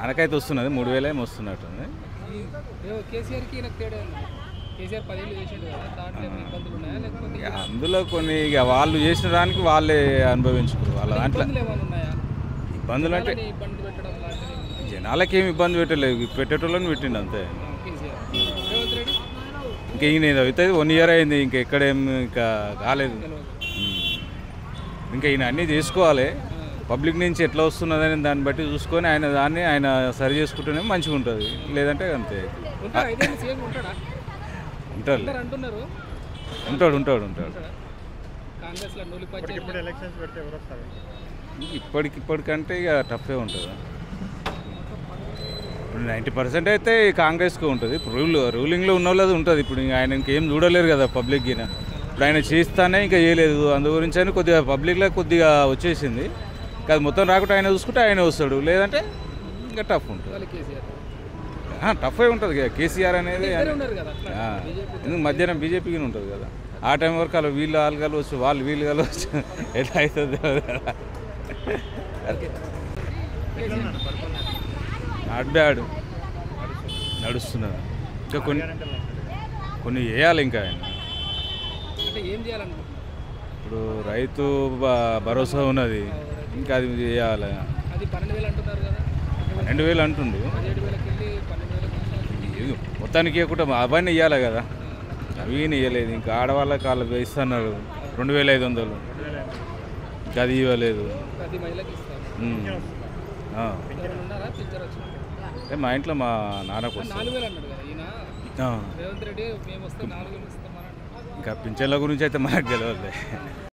మనకైతే వస్తున్నది 3000 ఏమో వస్తున్నట్టుంది. అందులో కొన్ని ఇక వాళ్ళు చేసిన దానికి వాళ్ళే అనుభవించుకోరు. వాళ్ళ దాంట్లో ఇబ్బందులు అంటే జనాలకి ఏమి ఇబ్బంది పెట్టలేదు, పెట్టేటోళ్ళని పెట్టిండు అంతే. ఇంకా ఈయన అవుతుంది 1 ఇయర్ అయింది, ఇంకా ఎక్కడేం ఇంకా కాలేదు. ఇంకా ఈయన అన్నీ చేసుకోవాలి. పబ్లిక్ నుంచి ఎట్లా వస్తున్నదని దాన్ని బట్టి చూసుకొని ఆయన సరి చేసుకుంటేనే మంచిగా ఉంటుంది, లేదంటే అంతే. ఉంటాడు. ఇప్పటికంటే ఇక టఫే ఉంటుంది. ఇప్పుడు 90% అయితే కాంగ్రెస్కి ఉంటుంది. ఇప్పుడు రూలింగ్లో ఉన్న వాళ్ళది ఉంటుంది. ఇప్పుడు ఆయన ఇంకేం చూడలేరు కదా పబ్లిక్ గిన. ఇప్పుడు ఆయన చేస్తానే ఇంకా చేయలేదు, అందు గురించి అని కొద్దిగా పబ్లిక్లో కొద్దిగా వచ్చేసింది. కాదు మొత్తం రాకుండా ఆయన చూసుకుంటే ఆయన వస్తాడు, లేదంటే ఇంకా టఫ్ ఉంటుంది. టఫే ఉంటుంది కదా కేసీఆర్ అనేది. ఎందుకు మధ్యాహ్నం బీజేపీకి ఉంటుంది కదా, ఆ టైం వరకు అలా వీళ్ళు కలవచ్చు, వీళ్ళు కలవచ్చు, ఎట్లా అవుతుంది కదా. నాట్ బ్యాడ్, నడుస్తున్నారు. ఇంకా కొన్ని చేయాలి ఇంకా ఆయన. ఇప్పుడు రైతు భరోసా ఉన్నది, ఇంకా అది చేయాలి. 12,000 అంటుండు, మొత్తానికి ఇవ్వకుండా అవన్నీ ఇవ్వాలి కదా, అవి ఇవ్వలేదు. ఇంకా ఆడవాళ్ళకి వాళ్ళు ఇస్తున్నారు 2,500, ఇంకా అది ఇవ్వలేదు. మా ఇంట్లో మా నాన్నకు ఇంకా పింఛన్ల గురించి అయితే మనకు తెలియదు.